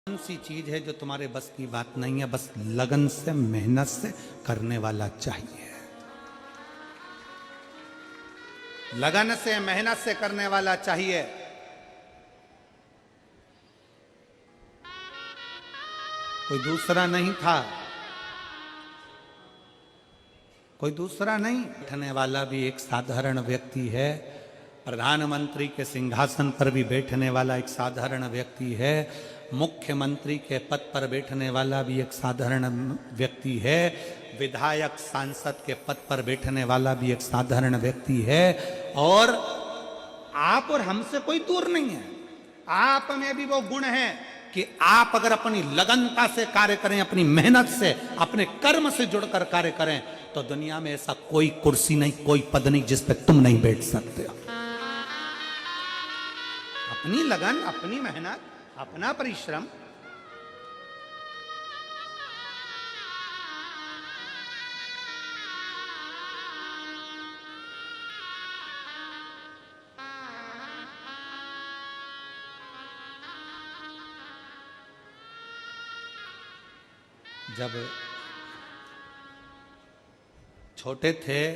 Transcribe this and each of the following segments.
कौन सी चीज है जो तुम्हारे बस की बात नहीं है? बस लगन से मेहनत से करने वाला चाहिए। लगन से मेहनत से करने वाला चाहिए। कोई दूसरा नहीं था, कोई दूसरा नहीं। बैठने वाला भी एक साधारण व्यक्ति है, प्रधानमंत्री के सिंहासन पर भी बैठने वाला एक साधारण व्यक्ति है, मुख्यमंत्री के पद पर बैठने वाला भी एक साधारण व्यक्ति है, विधायक सांसद के पद पर बैठने वाला भी एक साधारण व्यक्ति है। और आप और हमसे कोई दूर नहीं है। आप में भी वो गुण है कि आप अगर अपनी लगनता से कार्य करें, अपनी मेहनत से, अपने कर्म से जुड़कर कार्य करें, तो दुनिया में ऐसा कोई कुर्सी नहीं, कोई पद नहीं जिस पे तुम नहीं बैठ सकते हो। अपनी लगन, अपनी मेहनत, अपना परिश्रम। जब छोटे थे,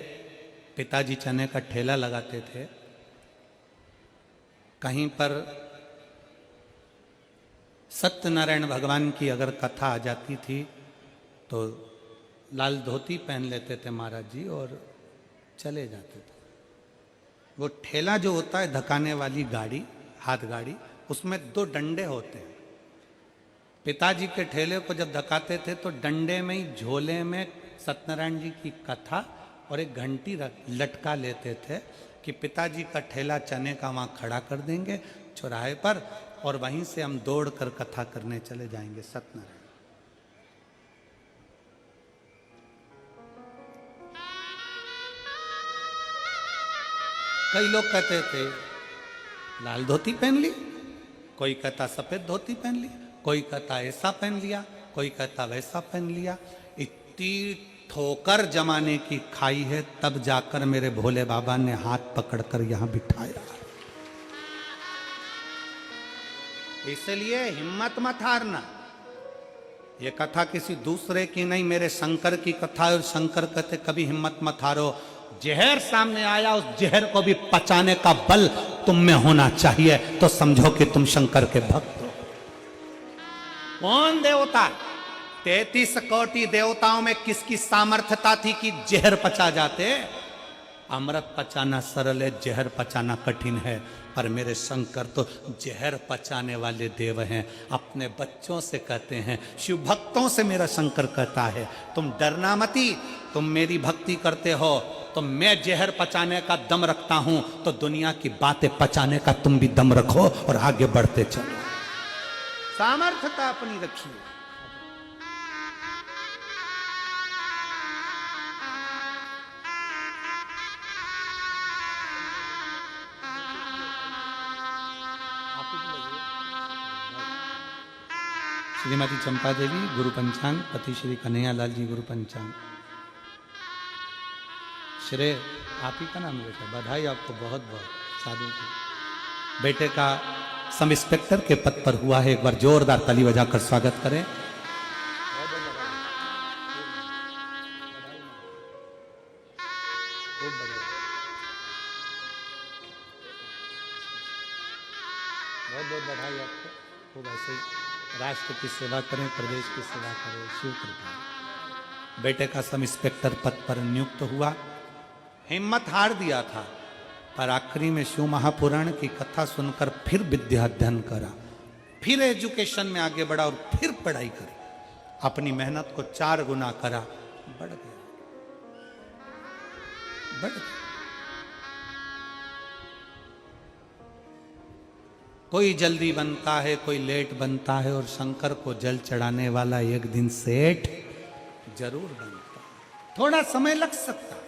पिताजी चने का ठेला लगाते थे। कहीं पर सत्यनारायण भगवान की अगर कथा आ जाती थी तो लाल धोती पहन लेते थे महाराज जी और चले जाते थे। वो ठेला जो होता है, धकाने वाली गाड़ी, हाथ गाड़ी, उसमें 2 डंडे होते हैं। पिताजी के ठेले को जब धकाते थे तो डंडे में ही, झोले में सत्यनारायण जी की कथा और एक घंटी लटका लेते थे कि पिताजी का ठेला चने का वहाँ खड़ा कर देंगे चौराहे पर, और वहीं से हम दौड़ कर कथा करने चले जाएंगे सत्यनारायण। कई लोग कहते थे लाल धोती पहन ली, कोई कहता सफेद धोती पहन ली, कोई कहता ऐसा पहन लिया, कोई कहता वैसा पहन लिया। इतनी ठोकर जमाने की खाई है, तब जाकर मेरे भोले बाबा ने हाथ पकड़कर यहां बिठाया। इसलिए हिम्मत मत हारना। ये कथा किसी दूसरे की नहीं, मेरे शंकर की कथा है। और शंकर कहते कभी हिम्मत मत हारो। जहर सामने आया, उस जहर को भी पचाने का बल तुम में होना चाहिए, तो समझो कि तुम शंकर के भक्त हो। कौन देवता? 33 कोटि देवताओं में किसकी सामर्थ्यता थी कि जहर पचा जाते? अमृत पचाना सरल है, जहर पचाना कठिन है। पर मेरे शंकर तो जहर पचाने वाले देव हैं। अपने बच्चों से कहते हैं, शिव भक्तों से मेरा शंकर कहता है, तुम डरना मती, तुम मेरी भक्ति करते हो तो मैं जहर पचाने का दम रखता हूं, तो दुनिया की बातें पचाने का तुम भी दम रखो और आगे बढ़ते चलो। सामर्थ्यता अपनी रखिए। श्रीमती चंपा देवी गुरु पंचांग, पति श्री कन्हैया लाल जी गुरु पंचांग। श्रेय आप ही का नाम बेटा, बधाई आपको बहुत बहुत। साधु की बेटे का सब इंस्पेक्टर के पद पर हुआ है। एक बार जोरदार ताली बजाकर स्वागत करें। बहुत बहुत बधाई आपको। खूब ऐसे ही राष्ट्र की सेवा करें, प्रदेश की सेवा करें, शिव कृपा। बेटे का सब इंस्पेक्टर पद पर नियुक्त हुआ। हिम्मत हार दिया था, पर आखिरी में शिव महापुराण की कथा सुनकर फिर विद्या अध्ययन करा, फिर एजुकेशन में आगे बढ़ा और फिर पढ़ाई करी। अपनी मेहनत को 4 गुना करा, बढ़ गया, बढ़ गया। कोई जल्दी बनता है, कोई लेट बनता है, और शंकर को जल चढ़ाने वाला एक दिन सेठ जरूर बनता है। थोड़ा समय लग सकता है।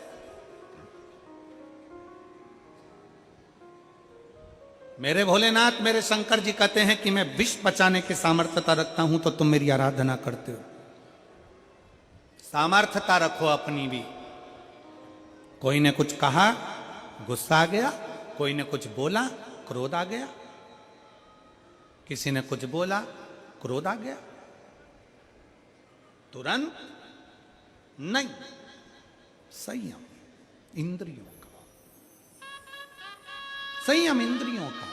मेरे भोलेनाथ, मेरे शंकर जी कहते हैं कि मैं विष पचाने की सामर्थ्यता रखता हूं, तो तुम मेरी आराधना करते हो। सामर्थ्यता रखो अपनी भी। कोई ने कुछ कहा, गुस्सा आ गया, कोई ने कुछ बोला, क्रोध आ गया, किसी ने कुछ बोला, क्रोध आ गया, तुरंत नहीं, संयम इंद्रियों का, संयम इंद्रियों का।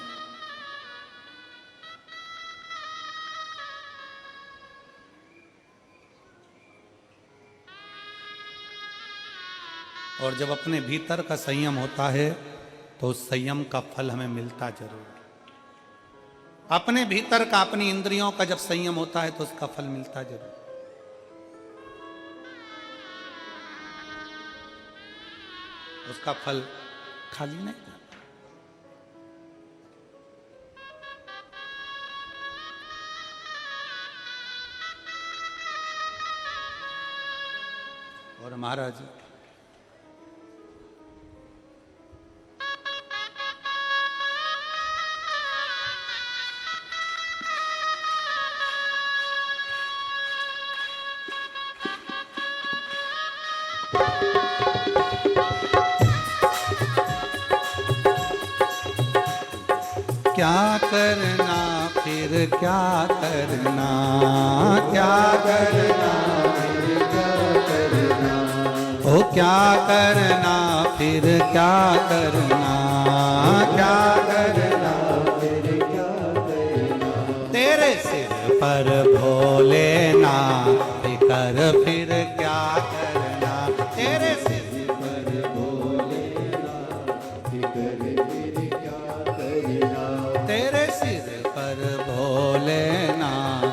और जब अपने भीतर का संयम होता है तो उस संयम का फल हमें मिलता जरूर। अपने भीतर का, अपनी इंद्रियों का जब संयम होता है तो उसका फल मिलता जरूर। उसका फल खाली नहीं जाता। और महाराज क्या करना फिर क्या करना, क्या करना फिर क्या करना, ओ क्या करना फिर क्या करना, क्या करना फिर क्या करना, तेरे सिर पर भोलेनाथ कर फिर क्या करना, तेरे सिर पर भोलेनाथ कर फिर क्या करना, तेरे सिर पर भोलेनाथ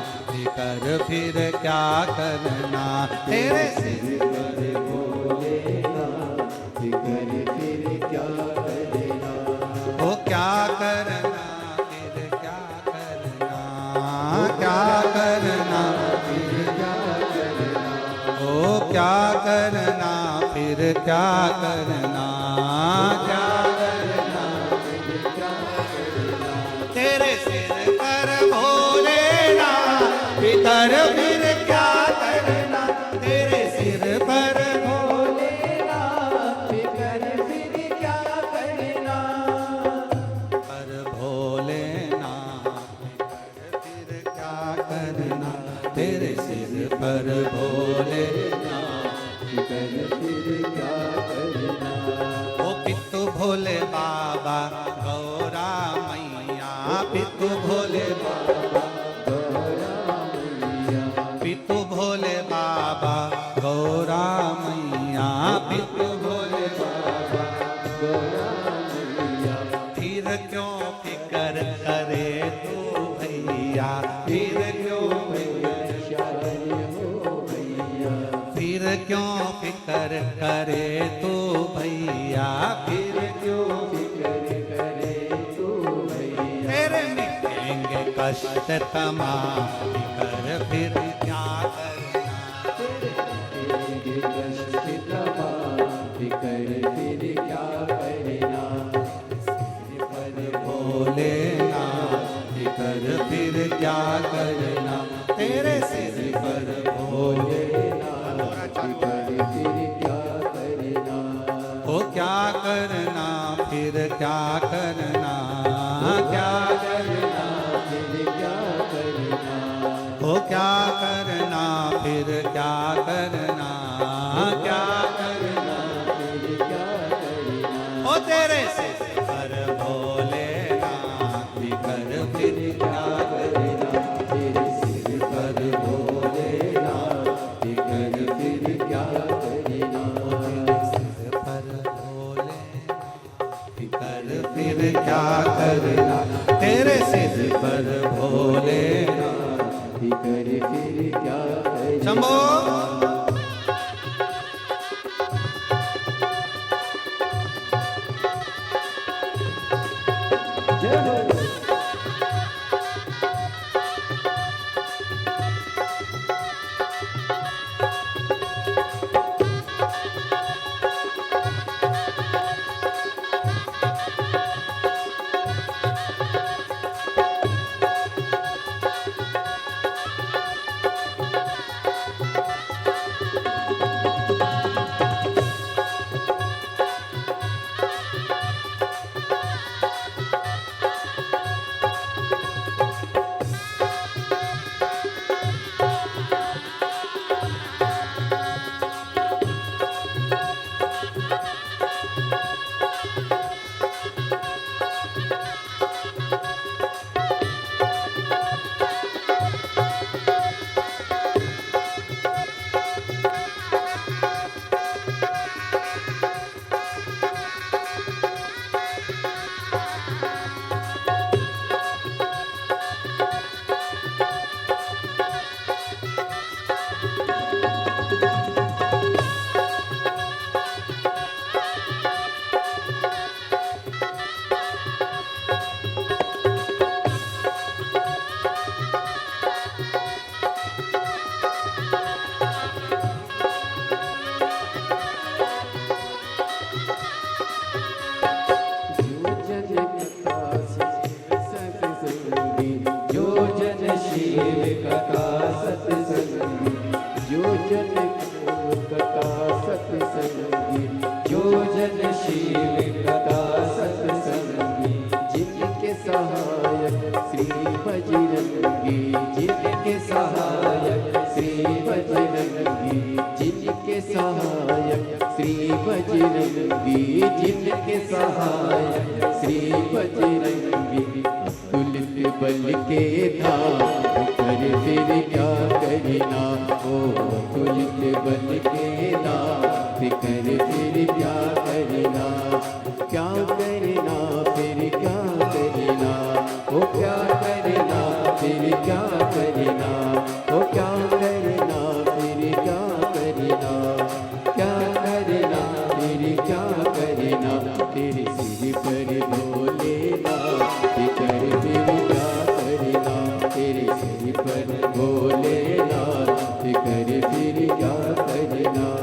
कर फिर क्या करना, तेरे सिर पर भोलेनाथ कर फिर क्या करना, ओ क्या करना फिर क्या करना, क्या करना फिर क्या करना, ओ क्या करना फिर क्या करना, क्या करना फिर क्या करना, तेरे सिर पर भोलेनाथ कर फिर क्या करना, तेरे सिर पर भोलेनाथ कर फिर क्या करना, पर भोलेनाथ कर फिर क्या करना, तेरे सिर पर भोलेनाथ कर फिर क्या करना, ओ पितु भोले बाबा गौरा मैया, पितु भोले बाबा गौरा मैया, पितु भोले बाबा गौरा मैया, पितु भोले बाबा गौरा मैया, फिर क्यों फिकर करे तू भैया, फिर क्यों फिर क्यों फिकर करे तू भैया, फिर क्यों फिकर करे तू भैया, तेरे मिटेंगे कष्ट तमाम कर फिर क्या करना, तेरे मिटेंगे कष्ट तमाम कर फिर क्या करना, सिर पर भोलेनाथ कर फिर क्या करना, तेरे सिर पर भोलेनाथ कर फिर क्या करना, ओ क्या करना फिर क्या करना, क्या करना फिर क्या करना, ओ क्या करना फिर क्या करना, क्या करना फिर क्या करना, ओ तेरे सिर पर भोलेनाथ कर फिर क्या करना, तेरे सिर पर भोलेनाथ कर फिर क्या करना, तेरे सिर पर भोलेनाथ कर फिर क्या करना, तेरे सिर पर भोलेनाथ कर फिर क्या करना, शंभो जन कथा सत्संगी, जो जन शिव कथा सत्संगी, जिनके सहायक श्री बजरंगी, जिनके सहायक श्री बजरंगी, जिनके सहायक श्री बजरंगी, जिनके सहायक श्री बजरंगी। अतुलित बल के धाम कर फिर क्या करना, ओ अतुलित बल के धाम कर फिर क्या करना, क्या करना फिर क्या करना, ओ क्या करना फिर क्या करना, ओ क्या करना फिर क्या करना, क्या करना फिर क्या करना, तेरे सिर पर भोलेना फिकर फिर क्या करना, तेरे सिर पर भोलेना फिकर फिर क्या करना।